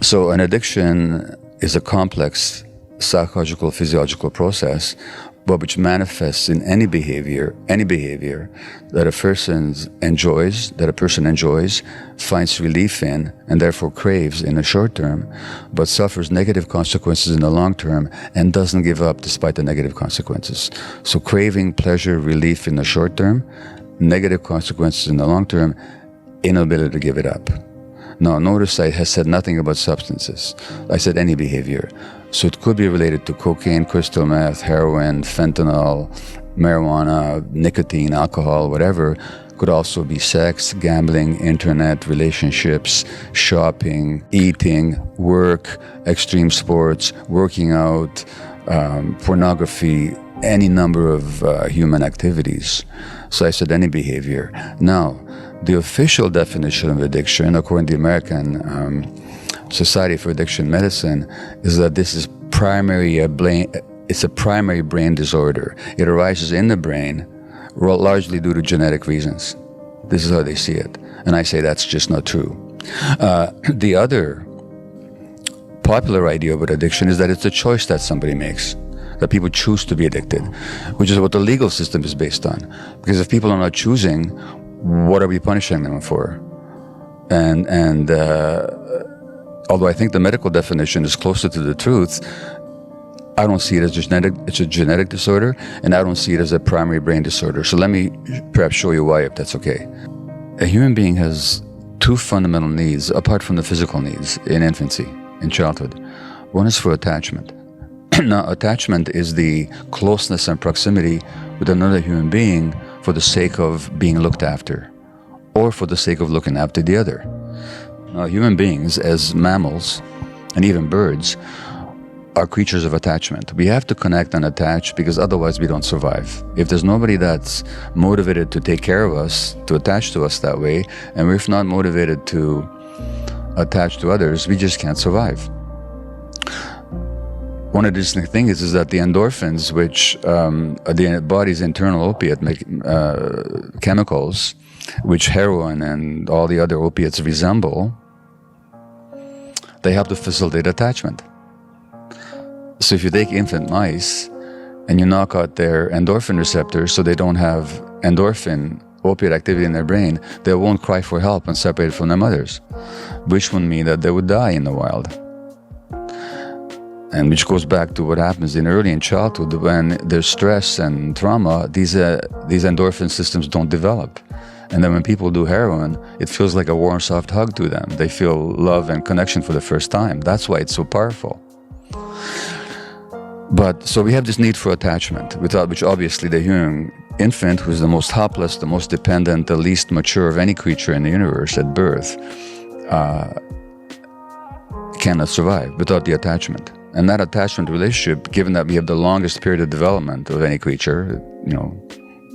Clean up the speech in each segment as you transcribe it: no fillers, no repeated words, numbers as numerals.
So an addiction is a complex psychological, physiological process, but which manifests in any behavior that a person enjoys, finds relief in, and therefore craves in the short term, but suffers negative consequences in the long term and doesn't give up despite the negative consequences. So craving pleasure, relief in the short term, negative consequences in the long term, inability to give it up. Now, notice I have said nothing about substances. I said any behavior. So it could be related to cocaine, crystal meth, heroin, fentanyl, marijuana, nicotine, alcohol, whatever. Could also be sex, gambling, internet, relationships, shopping, eating, work, extreme sports, working out, pornography, any number of human activities. So I said any behavior. Now, the official definition of addiction, according to the American Society for Addiction Medicine, is that this is it's a primary brain disorder. It arises in the brain largely due to genetic reasons. This is how they see it. And I say that's just not true. The other popular idea about addiction is that it's a choice that somebody makes, that people choose to be addicted, which is what the legal system is based on. Because if people are not choosing, what are we punishing them for? And although I think the medical definition is closer to the truth, I don't see it as it's a genetic disorder, and I don't see it as a primary brain disorder. So let me perhaps show you why, if that's okay. A human being has two fundamental needs, apart from the physical needs, in infancy, in childhood. One is for attachment. Now, attachment is the closeness and proximity with another human being for the sake of being looked after, or for the sake of looking after the other. Now, human beings, as mammals, and even birds, are creatures of attachment. We have to connect and attach because otherwise we don't survive. If there's nobody that's motivated to take care of us, to attach to us that way, and we're not motivated to attach to others, we just can't survive. One interesting thing is that the endorphins, which are the body's internal opiate chemicals, which heroin and all the other opiates resemble, they help to facilitate attachment. So if you take infant mice and you knock out their endorphin receptors so they don't have endorphin opiate activity in their brain, they won't cry for help and separate from their mothers, which would mean that they would die in the wild. And which goes back to what happens early in childhood when there's stress and trauma, these endorphin systems don't develop. And then when people do heroin, it feels like a warm, soft hug to them. They feel love and connection for the first time. That's why it's so powerful. But so we have this need for attachment, without which obviously the human infant, who's the most helpless, the most dependent, the least mature of any creature in the universe at birth, cannot survive without the attachment. And that attachment relationship, given that we have the longest period of development of any creature,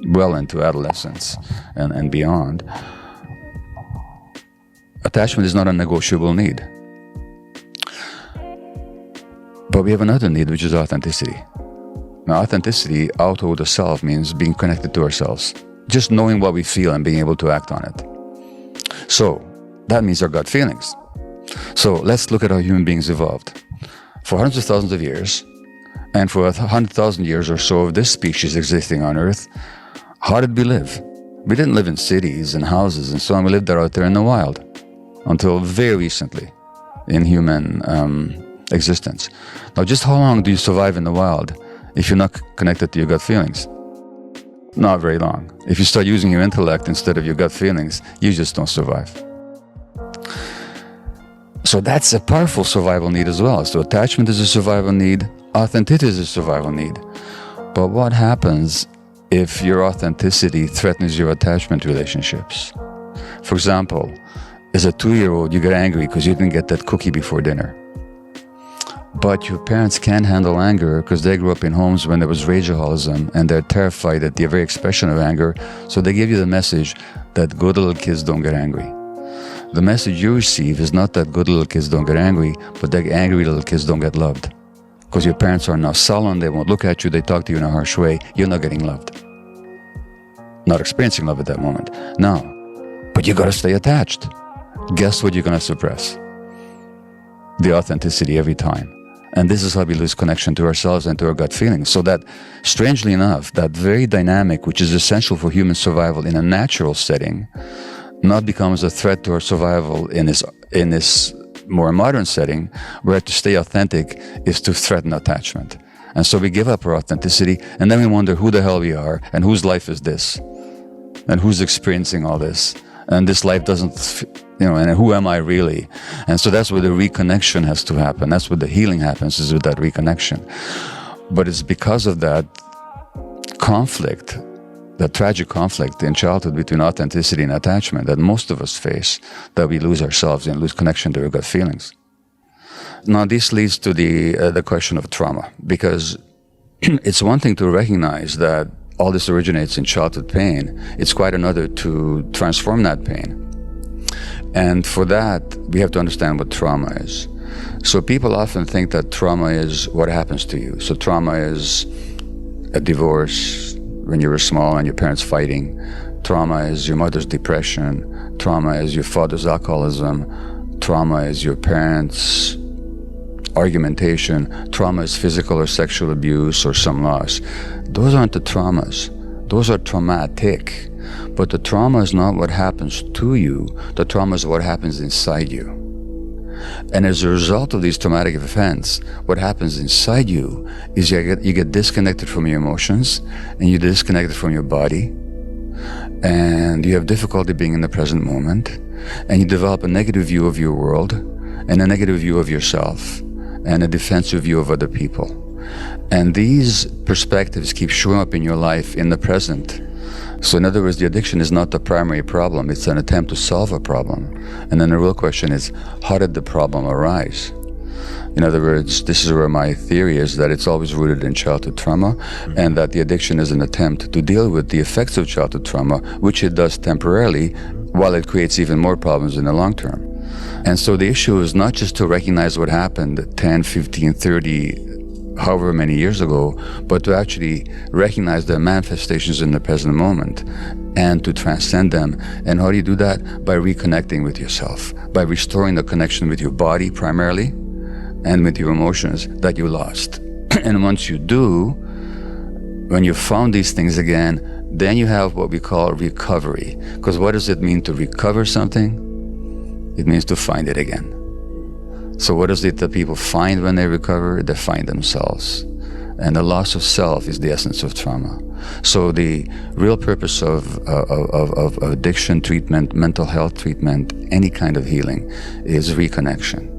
well into adolescence and beyond, attachment is not a negotiable need. But we have another need, which is authenticity. Now, authenticity, auto the self, means being connected to ourselves, just knowing what we feel and being able to act on it. So that means our gut feelings. So let's look at how human beings evolved. For hundreds of thousands of years, and for 100,000 years or so of this species existing on Earth, how did we live? We didn't live in cities and houses and so on. We lived out there in the wild until very recently in human existence. Now, just how long do you survive in the wild if you're not connected to your gut feelings? Not very long. If you start using your intellect instead of your gut feelings, you just don't survive. So that's a powerful survival need as well. So attachment is a survival need, authenticity is a survival need. But what happens if your authenticity threatens your attachment relationships? For example, as a 2-year-old, you get angry because you didn't get that cookie before dinner. But your parents can't handle anger because they grew up in homes when there was rageaholism and they're terrified at the very expression of anger. So they give you the message that good little kids don't get angry. The message you receive is not that good little kids don't get angry, but that angry little kids don't get loved. Because your parents are now sullen, they won't look at you, they talk to you in a harsh way, you're not getting loved. Not experiencing love at that moment. Now, but you gotta stay attached. Guess what you're gonna suppress? the authenticity every time. And this is how we lose connection to ourselves and to our gut feelings. So that, strangely enough, that very dynamic, which is essential for human survival in a natural setting, not becomes a threat to our survival in this more modern setting, where to stay authentic is to threaten attachment. And so we give up our authenticity, and then we wonder who the hell we are, and whose life is this, and who's experiencing all this, and this life doesn't, and who am I really? And so that's where the reconnection has to happen. That's where the healing happens, is with that reconnection. But it's because of that conflict, that tragic conflict in childhood between authenticity and attachment that most of us face, that we lose ourselves and lose connection to our gut feelings. Now, this leads to the question of trauma, because it's one thing to recognize that all this originates in childhood pain. It's quite another to transform that pain. And for that, we have to understand what trauma is. So people often think that trauma is what happens to you. So trauma is a divorce when you were small and your parents fighting. Trauma is your mother's depression. Trauma is your father's alcoholism. Trauma is your parents' argumentation. Trauma is physical or sexual abuse or some loss. Those aren't the traumas. Those are traumatic. But the trauma is not what happens to you. The trauma is what happens inside you. And as a result of these traumatic events, what happens inside you is you get disconnected from your emotions, and you're disconnected from your body, and you have difficulty being in the present moment, and you develop a negative view of your world, and a negative view of yourself, and a defensive view of other people. And these perspectives keep showing up in your life in the present. So in other words, the addiction is not the primary problem, it's an attempt to solve a problem. And then the real question is, how did the problem arise? In other words, this is where my theory is that it's always rooted in childhood trauma, and that the addiction is an attempt to deal with the effects of childhood trauma, which it does temporarily, while it creates even more problems in the long term. And so the issue is not just to recognize what happened 10, 15, 30, however many years ago, but to actually recognize their manifestations in the present moment and to transcend them. And how do you do that? By reconnecting with yourself, by restoring the connection with your body primarily and with your emotions that you lost. And once you do, when you found these things again, then you have what we call recovery. Because what does it mean to recover something? It means to find it again. So what is it that people find when they recover? They find themselves. And the loss of self is the essence of trauma. So the real purpose of addiction treatment, mental health treatment, any kind of healing, is reconnection.